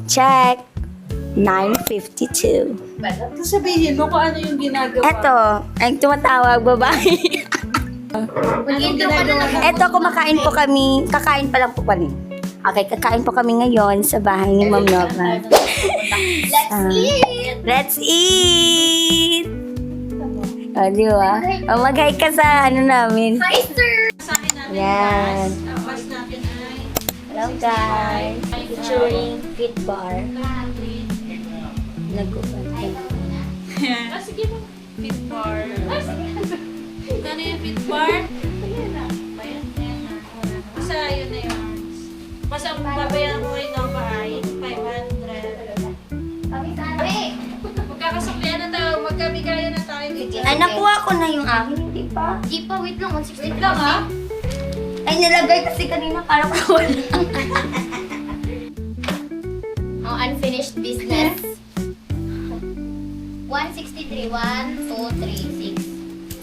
Check. 9:52. Sabihin mo kung ano yung ginagawa. Eto, ang tumatawag babae. Eto, kumakain po kami. Kakain pa lang po kami. Okay, kakain po kami ngayon sa bahay ni Ma'am Nova. Let's eat! O, di ba? O, mag-hi ka sa ano namin. Hi, sir! Sa akin natin, Yan. bus natin ay... Hello, guys. Featuring Fit Bar. Nag-upan. Sige mo. Fit bar. Ano yung fit bar? Ayan na. Basta yun na yun. Basta babayaran ko rin ng bahay. 500. Magkakasuklian na tayo. Magkabigayan na tayo dito. Ay, nakuha ko na yung akin. Hindi pa. Di pa, wait lang. 160 Wait lang ha. Ay, nilagay kasi kanina. Kala ko wala. Ang unfinished business. 163. 1, 2, 3, 6,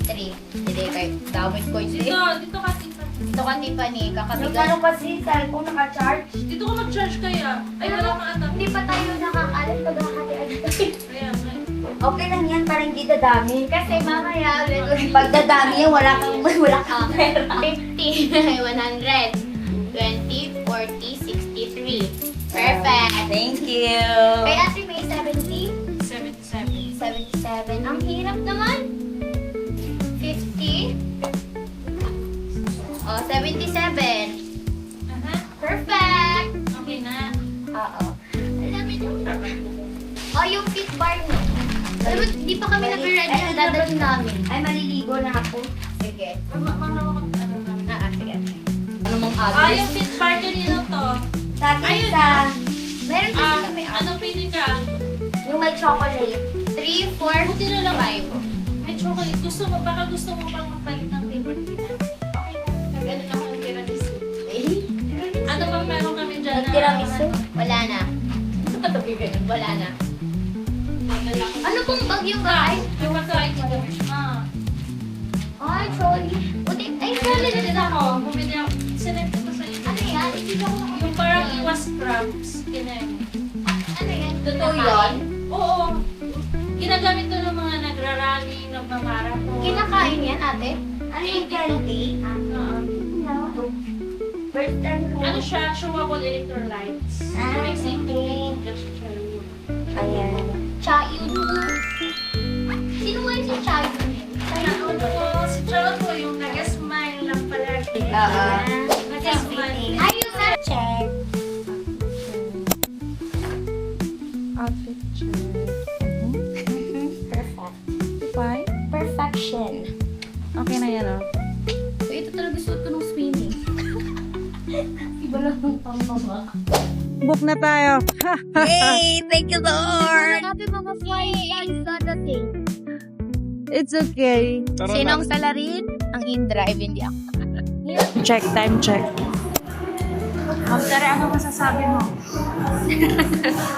3. Hindi, kahit damage ko yun. Dito kasi. Ito ka Tiffany, Ano kakabigan. kasi, cellphone naka-charge. Dito ko mag-charge kaya. Ay, wala kang atap. Hindi pa tayo nakakalat pagkakati-agad. Kaya nga. Okay lang yan, para hindi dadami. Kasi mamaya ulit. Pag dadami yan, wala kang pera. 50, 100, 20, 40, 63. Perfect. Thank you. Kay ate may 70, 77. 77. Ang hirap naman. 50. Oh, 77. Aha. Perfect. Okay na. Oo. Alam mo yung... Oh, yung fit bar mo. Alam mo, di pa kami nag-ready na dadalhin namin. Ay, maliligo na ako. Sige. Ano na. Sige. Ano mong Ah, yung fit bar kanino to? Sa akin Ayun sa, Meron kasi Ah, kami. ano pili ka? yung may chocolate. 3, 4, Buti na lang 5. May chocolate. Gusto mo, baka gusto mo pang magpalit ng flavor nila. Okay na. Ganun ako ng tiramisu. Ano bang meron kami dyan? May tiramisu? Wala na. Wala na. Ano pong bag yung guys? Yung magkain ko doon. Ah. Ay, sorry. Buti, ay, sorry. Bumili ako. Bumili ako. Sinend ko sa inyo. Ano yan? Hindi ako Yung parang iwas crabs. Kinain. Ano yan? Totoo yun? Oo. Ginagamit to ng mga nagrarally, nagmamarathon. Kinakain yan, ate? Ano yung candy? Oo. First time ko. Ano siya? Chewable electrolytes. Ah, Mixing to okay. just cherry. Ayan. Chayun. Sino nga yung si Chayun? Si Charot po yung nag-smile lang palagi. Oo. Nag-smile. Ayun na. Check. Outfit check. Perfect. Fine. Perfection. Okay na yan, oh. So, ito talaga suot ko nung swimming. Iba lang ng pambaba. Book na tayo. Yay! Thank you, Lord! Happy mga flies dadating. It's okay. Sinong salarin? Ang in-drive, hindi ako. Check, time check. Ma'am Tere, ano masasabi mo?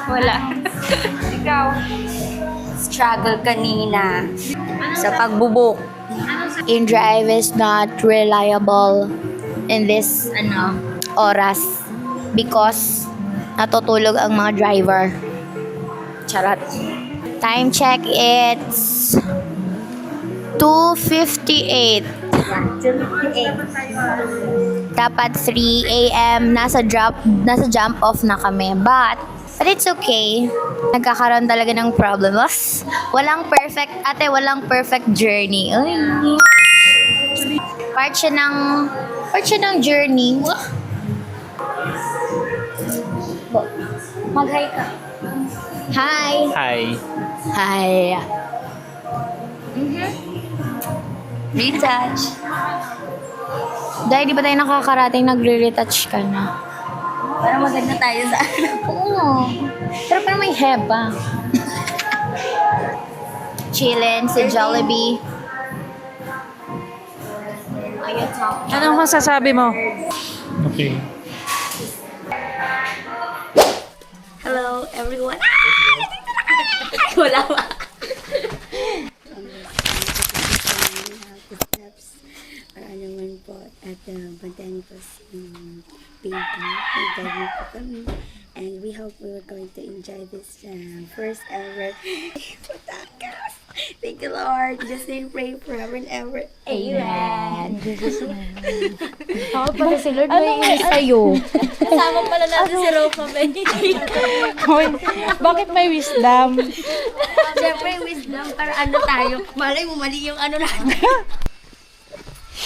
Wala. Ikaw. Struggle kanina sa pagbubuk. In-drive is not reliable in this oras because natutulog ang mga driver. Charot. Time check, it's 2:58. Dapat 3 a.m. Nasa jump off na kami. But it's okay. Nagkakaroon talaga ng problems. Walang perfect journey. Ay. Part siya ng journey. Mag-hi ka. Hi. Hi. Hi. Retouch. Dahil di ba tayo nakakarating, nagre-retouch ka na? Para maganda tayo sa ano. Oo. Pero parang may heba. Chillin si Jollibee. Ayun, top. Anong masasabi mo? Okay. Hello, everyone. Wala ba? Ano man po, at bantayan po si Pinky. Nagdagin po kami. And we hope we were going to enjoy this first ever Patakas. Thank you, Lord. Just say pray forever and ever. Amen. Oo, pala si Lord may sa'yo. Kasama pala natin si Ropa May. Hoy, bakit may wisdom? Siyempre, wisdom para ano tayo. Malay mo, mali yung ano natin.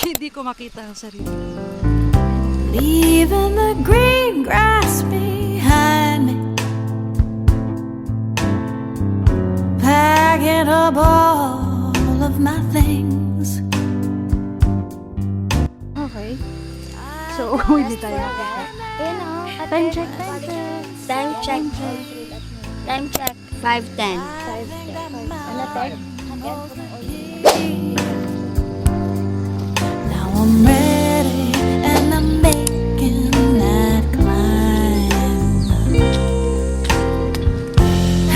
Hindi ko makita ang sarili. Leaving the green grass behind me, packing up all of my things. Okay. So, hindi tayo makita. Ayun o. Time check, time check. Time check. Time check. 5:10. Ano, Ted? Now I'm ready and I'm making that climb.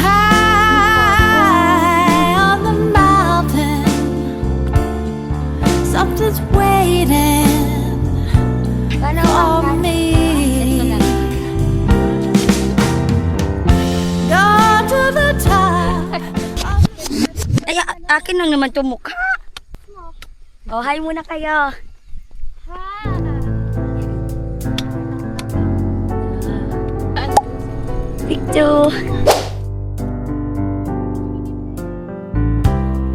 High on the mountain, something's waiting for me. Go to the top. Ay, akin lang naman to mukha. Oh, hi muna kayo. Picture.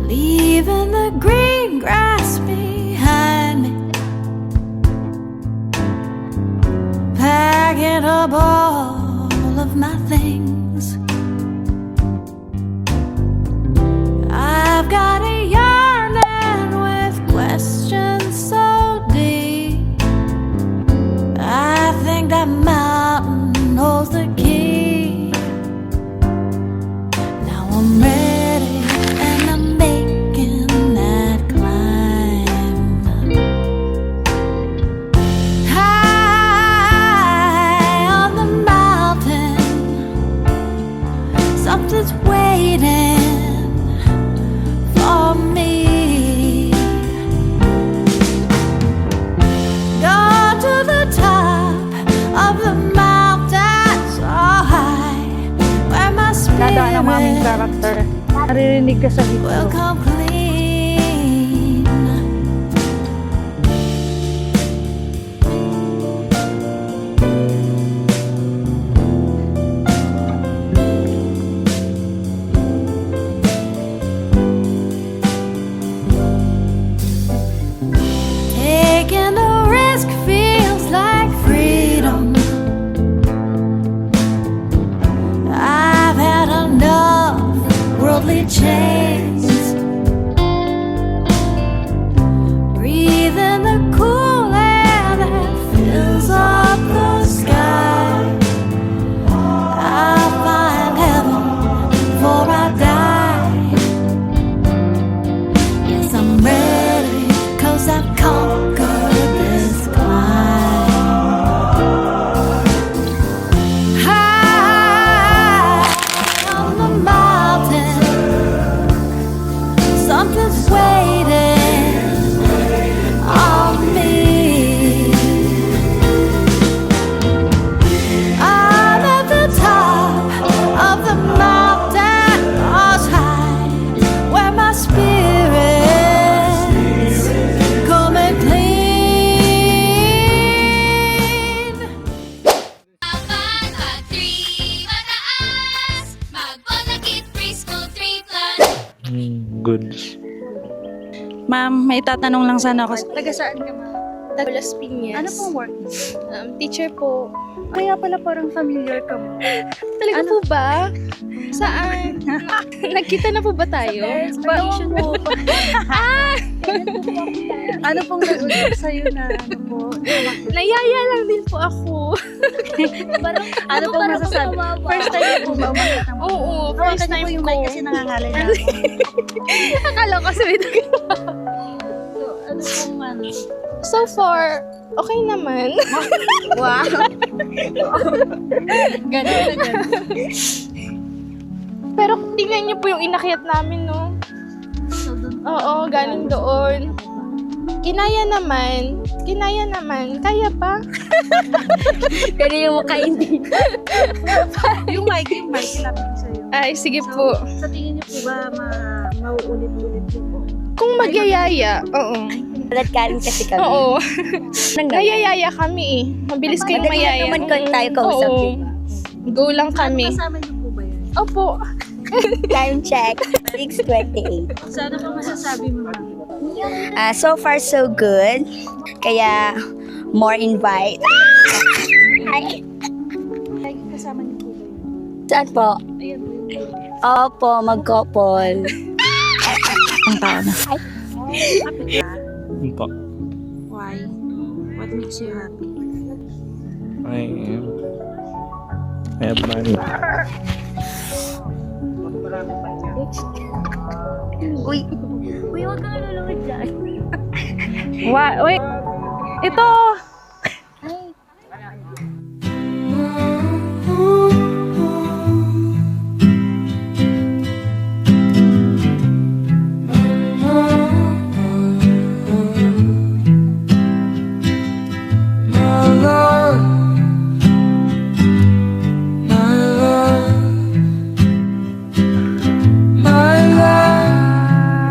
Leaving the green grass behind me, packing up all of my things. I've got a yearning with questions so deep. I think that mountain holds the key. Now I'm ready and I'm making that climb. High on the mountain, something's waiting for me. Go to the top of the mountain so high, where my Nadaan ang aming spirit character. Naririnig ka sa will video. come clean. Taking the risk feels like freedom. I've had enough worldly chains. Breathing the cool air that fills up the sky. I'll find heaven before I die. Yes, I'm ready, 'cause I've conquered this climb. High on the mountain, something's waiting on me. I'm at the top of the mountain, Most high, where my spirit's coming clean. Goods. Ma'am, may tatanong lang sana ako. Taga saan ka, ma'am? Las Piñas. Ano pong work? Teacher po. Kaya pala parang familiar ka mo. Talaga po ba? Saan? Nagkita na po ba tayo? Explanation po. Ano pong nag-usap sa'yo na ano po? Nayaya lang din po ako. Ano pong masasabi? First time po ba umakita mo? Oo, First first time time po yung ko. mic kasi nangangalay na. Akala ko sabi So, ano pong ano? So far, okay naman. Wow. Ganun na ganun. Pero tingnan niyo po yung inakyat namin, no? Oo, galing doon. Kinaya naman. Kaya pa. Pero yung mukha hindi. Yung mic, ilapit sa'yo. Ay, sige po. Sa tingin niyo po ba mauulit-ulit po? Kung magyayaya, oo. Ulat karin kasi kami. Oo. Nang Nayayaya kami eh. Mabilis kayong Madali lang mayaya. naman kung tayo kausap, Oo. diba? Go lang kami. Kasama niyo po ba yan? Opo. Time check, 6:28. Sana po masasabi mo, ma'am. So far, so good. Kaya, more invite. Ay, Kasama niyo po ba yan? saan po? Ayan po yung Opo, mag-couple. Po. Why? What makes you happy? I have money. Uy, huwag kang nalulungod dyan. Wait. Ito.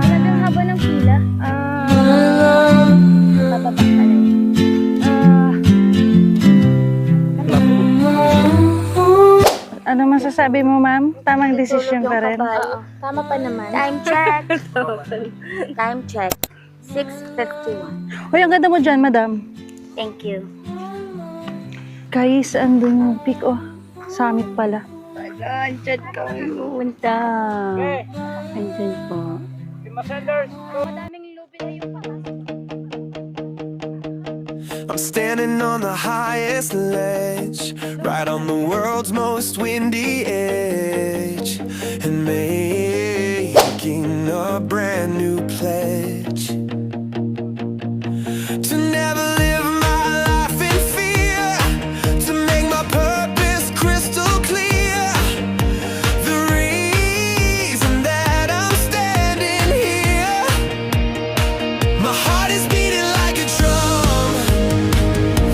Talagang haba ng pila. Bababa ka lang. Ano masasabi mo, ma'am? Tamang desisyon pa rin. Tama pa naman. Time check. Time check. 6:51. Hoy, ang ganda mo dyan, madam. Thank you. Guys, andun yung peak, oh. Summit pala. Andyan kami pumunta. Andyan po. I'm standing on the highest ledge, right on the world's most windy edge, and making a brand new pledge to never live my life in fear, to make my purpose crystal clear. The reason that I'm standing here, my heart is beating like a drum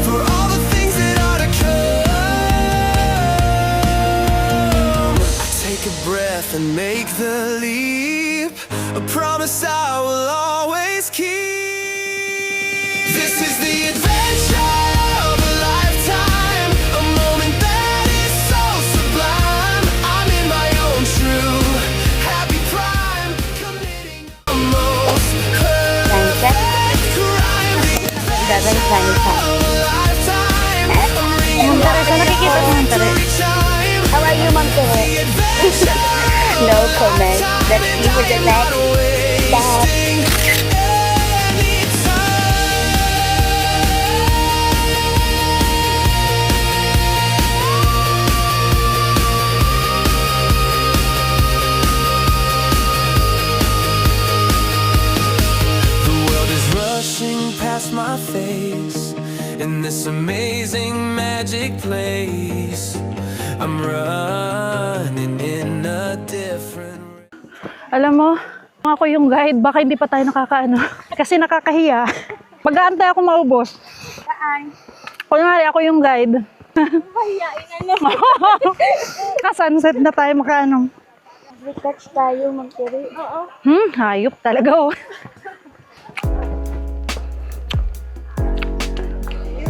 for all the things that are to come. I take a breath and make the leap, a promise I will always keep. This is the adventure of a lifetime, a moment that is so sublime. I'm in my own true happy prime, committing the most perfect crime. The Gagawin ka. lifetime, I'm Teresa, nakikita mo yung Teresa. How are you, Ma'am Tere? No comment. Let's see for the next step. The world is rushing past my face in this amazing magic place. I'm running in a different. Alam mo, ako yung guide, baka hindi pa tayo nakakaano. Kasi nakakahiya. Mag-aantay ako maubos. Saan? Kunwari ako yung guide. Mahihain na naman. Ka-sunset na tayo makaano. Retouch tayo, Ma'am Tere. Oo. Hayop talaga, oh.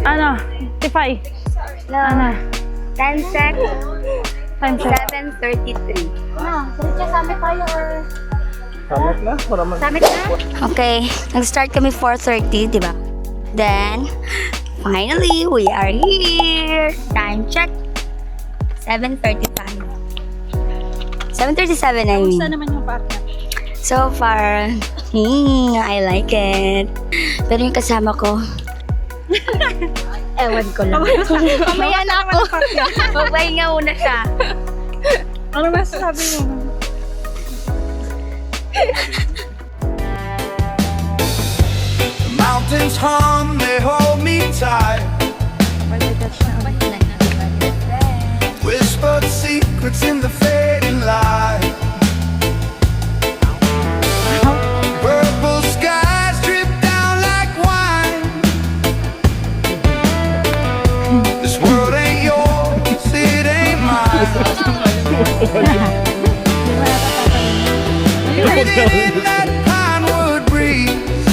Ano? Tify. Ano? Time check. Time check. 7:33. Diretso summit tayo or... Summit na? Para Summit na? Okay. Nag-start kami 4:30, di ba? Then, finally, we are here. Time check. 7:35. 7:37, I mean. Saan naman yung partner? So far, I like it. Pero yung kasama ko, ewan ko lang. Mamaya na ako. Magpahinga muna siya. Ano masasabi mo? Mountain violins hum, they hold me tight. Whispered secrets in the fading light. Purple skies drip down like wine. This world ain't yours, it ain't mine. Breathing in that pine wood breeze.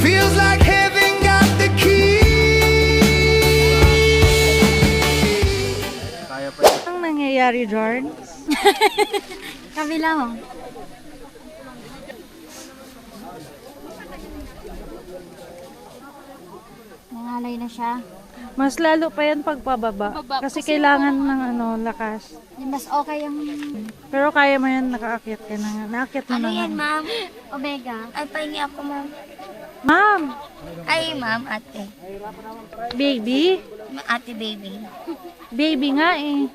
Feels like heaven got the key. Anong nangyayari, Jorn? Kabila mo. Nangalay na siya. Mas lalo pa yan pagpababa. Kasi kailangan ng lakas. Mas okay yung... Pero kaya mo yan, nakaakyat ka na nga. Naakyat mo Ano na nga. yan, ma'am? Omega. Ay, pahingi ako, ma'am. Ma'am! Ay, ma'am, ate. Baby? Ate, baby. Baby nga eh.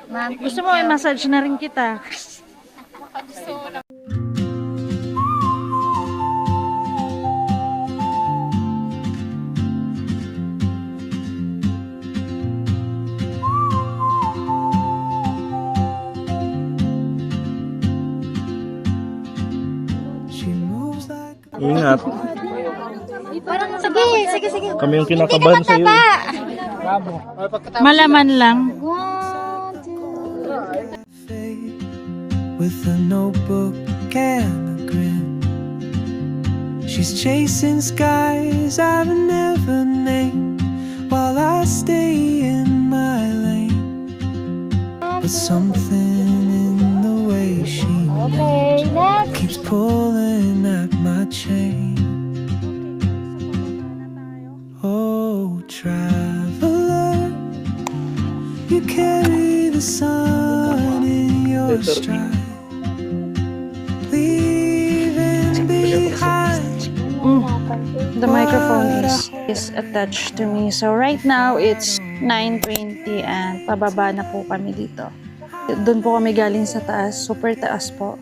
Ma'am, Gusto mo i-massage na rin kita. She moves like Ingat. Sige. Kami yung kinakabahan sa'yo. Malaman lang. fade with a notebook and a grin. She's chasing skies I've never named while I stay in my lane. But something in the way she moves keeps pulling at my chain. Oh, traveler, you carry the sun in your stride, leaving behind. The microphone is attached to me. So right now, it's 9:20 and pababa na po kami dito. Doon po kami galing sa taas. Super taas po.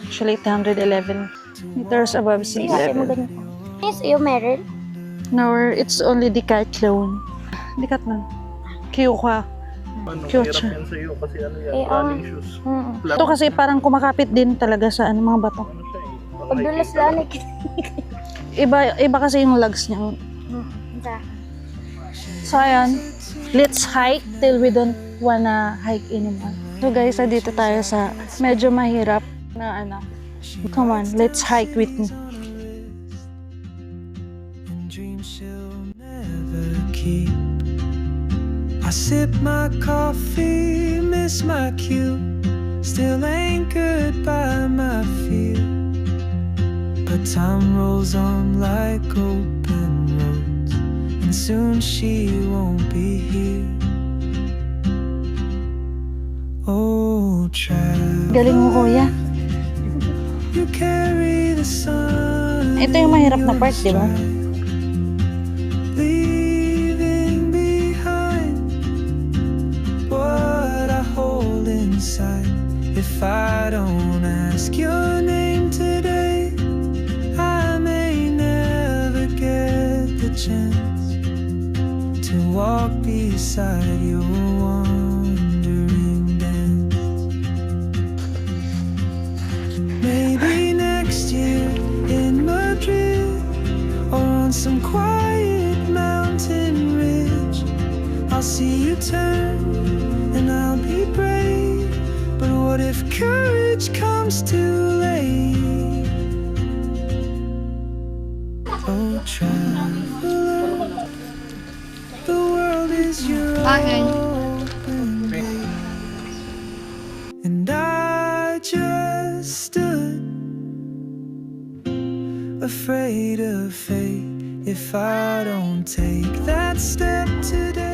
Actually, 811 meters above sea level. Yes, you married? No, it's only Decathlon. Decathlon. Kyuka. Cute siya. Yan sa'yo kasi ano yan, running shoes. Ito kasi parang kumakapit din talaga sa mga bato. Pagdulas lang. Iba kasi yung legs niya. So ayan, let's hike till we don't wanna hike anymore. So guys, dito tayo sa medyo mahirap na Come on, let's hike with me. And dreams she'll never keep. I sip my coffee, miss my cue, still anchored by my fear. But time rolls on like open roads, and soon she won't be here. Oh, travel, Galing mo, kuya. you carry the sun. Ito yung mahirap na part, di ba? Leaving behind what I hold inside. If I don't ask your name today, I may never get the chance to walk beside your wandering dance. Maybe next year in Madrid, or on some quiet mountain ridge, I'll see you turn and I'll be brave. But what if courage comes too late? Oh, traveler, the world is your open grave, and I just stood afraid of fate if I don't take that step today.